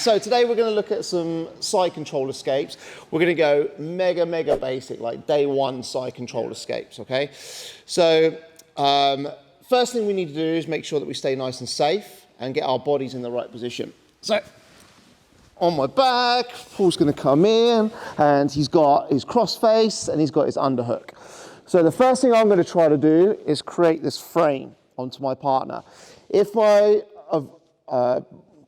So today we're going to look at some side control escapes. We're going to go mega basic, like day one side control escapes, okay? So first thing we need to do is make sure that we stay nice and safe and get our bodies in the right position. So on my back, Paul's going to come in, and he's got his cross face and he's got his underhook. So the first thing I'm going to try to do is create this frame onto my partner. If I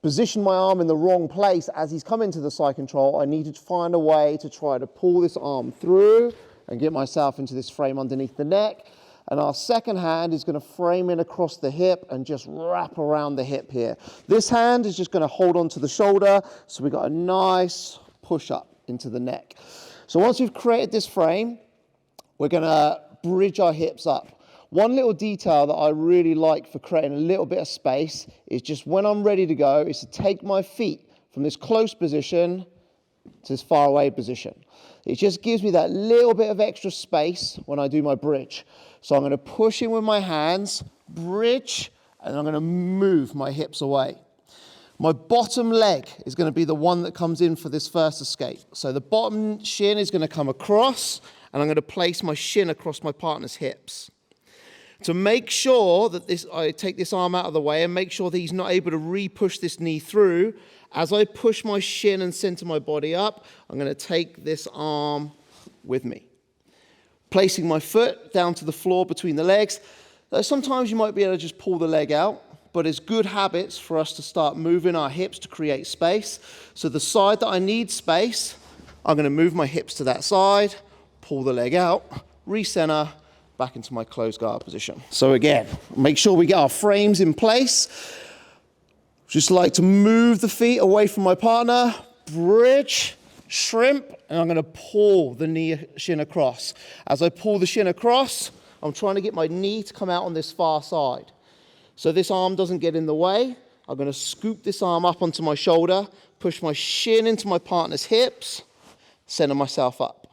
position my arm in the wrong place as he's come into the side control, I need to find a way to try to pull this arm through and get myself into this frame underneath the neck. And our second hand is going to frame in across the hip and just wrap around the hip here. This hand is just going to hold onto the shoulder, so we got a nice push up into the neck. So once we've created this frame, we're going to bridge our hips up. One little detail that I really like for creating a little bit of space is just when I'm ready to go is to take my feet from this close position to this far away position. It just gives me that little bit of extra space when I do my bridge. So I'm going to push in with my hands, bridge, and I'm going to move my hips away. My bottom leg is going to be the one that comes in for this first escape. So the bottom shin is going to come across, and I'm going to place my shin across my partner's hips. To make sure that I take this arm out of the way and make sure that he's not able to re-push this knee through, as I push my shin and center my body up, I'm going to take this arm with me. Placing my foot down to the floor between the legs. Sometimes you might be able to just pull the leg out, but it's good habits for us to start moving our hips to create space. So the side that I need space, I'm going to move my hips to that side, pull the leg out, recenter, back into my closed guard position. So again, make sure we get our frames in place. Just like to move the feet away from my partner, bridge, shrimp, and I'm going to pull the knee shin across. As I pull the shin across, I'm trying to get my knee to come out on this far side. So this arm doesn't get in the way. I'm going to scoop this arm up onto my shoulder, push my shin into my partner's hips, center myself up.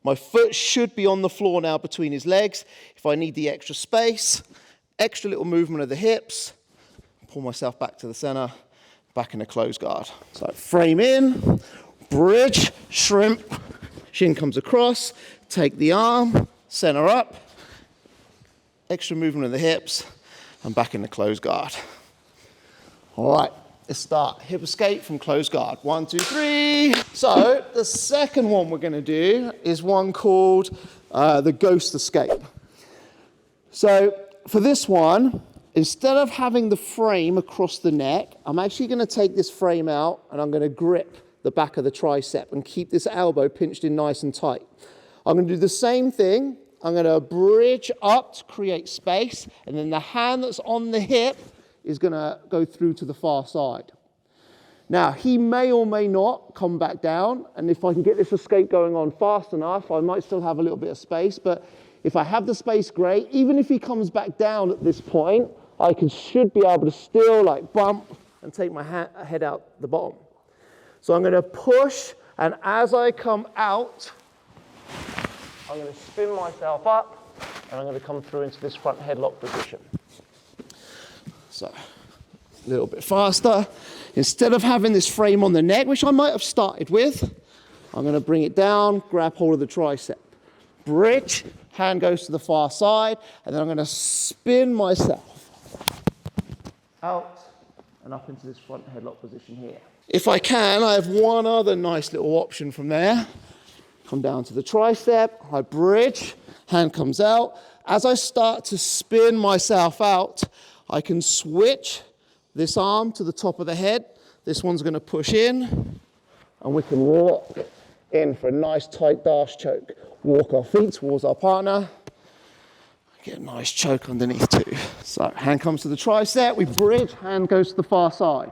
My foot should be on the floor now between his legs. If I need the extra space, extra little movement of the hips, pull myself back to the center, back in a closed guard. So frame in, bridge, shrimp, shin comes across, take the arm, center up, extra movement of the hips, and back in the closed guard. All right, let's start. Hip escape from closed guard. 1, 2, 3. So the second one we're going to do is one called the ghost escape. So for this one, instead of having the frame across the neck, I'm actually going to take this frame out and I'm going to grip the back of the tricep and keep this elbow pinched in nice and tight. I'm going to do the same thing. I'm going to bridge up to create space, and then the hand that's on the hip is going to go through to the far side. Now, he may or may not come back down, and if I can get this escape going on fast enough, I might still have a little bit of space, but if I have the space, great. Even if he comes back down at this point, I should be able to still like bump and take my head out the bottom. So I'm going to push, and as I come out, I'm going to spin myself up, and I'm going to come through into this front headlock position. So, a little bit faster. Instead of having this frame on the neck, which I might have started with, I'm going to bring it down, grab hold of the tricep. Bridge, hand goes to the far side, and then I'm going to spin myself out and up into this front headlock position here. If I can, I have one other nice little option from there. Come down to the tricep, I bridge, hand comes out. As I start to spin myself out, I can switch this arm to the top of the head. This one's going to push in, and we can walk in for a nice tight dash choke. Walk our feet towards our partner. Get a nice choke underneath too. So hand comes to the tricep, we bridge, hand goes to the far side.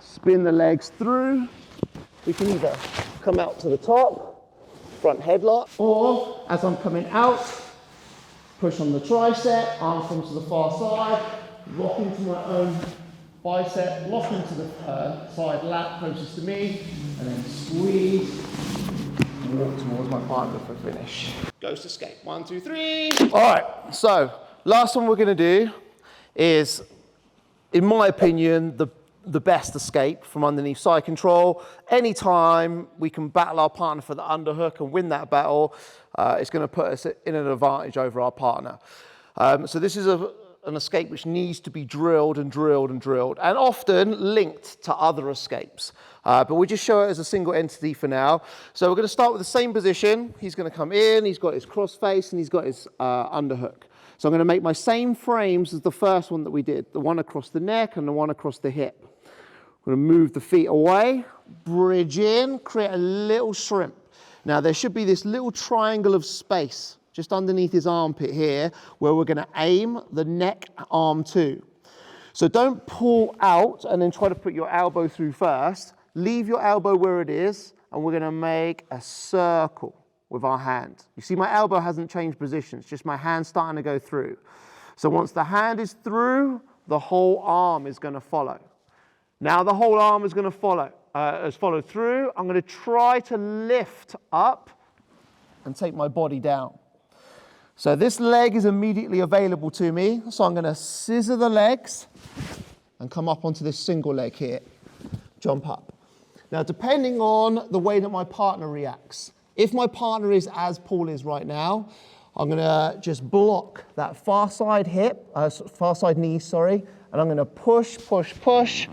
Spin the legs through. We can either come out to the top, front headlock, or as I'm coming out, push on the tricep, arm comes to the far side, lock into my own bicep, lock into the side lat closest to me, and then squeeze and walk towards my partner for finish. Ghost escape. 1, 2, 3. All right, so last one we're going to do is, in my opinion, the best escape from underneath side control. Anytime we can battle our partner for the underhook and win that battle, it's going to put us in an advantage over our partner. So this is an escape which needs to be drilled and drilled and drilled, and often linked to other escapes. But we just show it as a single entity for now. So we're going to start with the same position. He's going to come in, he's got his cross face, and he's got his underhook. So I'm going to make my same frames as the first one that we did, the one across the neck and the one across the hip. I'm going to move the feet away, bridge in, create a little shrimp. Now there should be this little triangle of space just underneath his armpit here, where we're going to aim the neck arm to. So don't pull out and then try to put your elbow through first. Leave your elbow where it is, and we're going to make a circle with our hand. You see my elbow hasn't changed position, it's just my hand starting to go through. So once the hand is through, the whole arm is going to follow. Now the whole arm is going to follow through. I'm going to try to lift up and take my body down. So this leg is immediately available to me. So I'm going to scissor the legs and come up onto this single leg here. Jump up. Now, depending on the way that my partner reacts, if my partner is as Paul is right now, I'm going to just block that far side knee, and I'm going to push, push, push,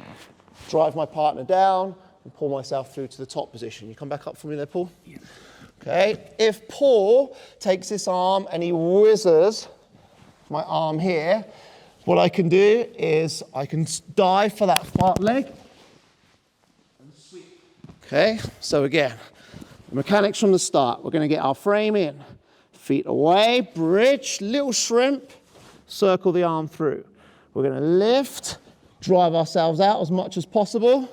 drive my partner down and pull myself through to the top position. You come back up for me there, Paul? Yeah. Okay, if Paul takes this arm and he whizzes my arm here, what I can do is I can dive for that far leg and sweep. Okay, so again, the mechanics from the start. We're going to get our frame in, feet away, bridge, little shrimp, circle the arm through. We're going to lift, drive ourselves out as much as possible,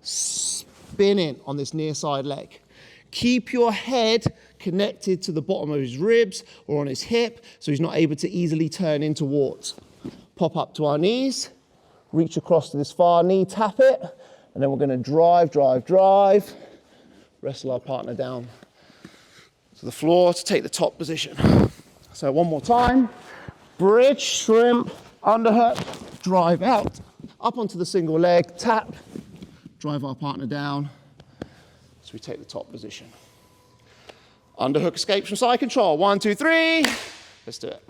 spin in on this near side leg. Keep your head connected to the bottom of his ribs or on his hip so he's not able to easily turn in towards. Pop up to our knees, reach across to this far knee, tap it, and then we're going to drive, drive, drive, wrestle our partner down to the floor to take the top position. So one more time, bridge, shrimp, underhook, drive out, up onto the single leg, tap, drive our partner down. So we take the top position. Underhook escapes from side control. 1, 2, 3. Let's do it.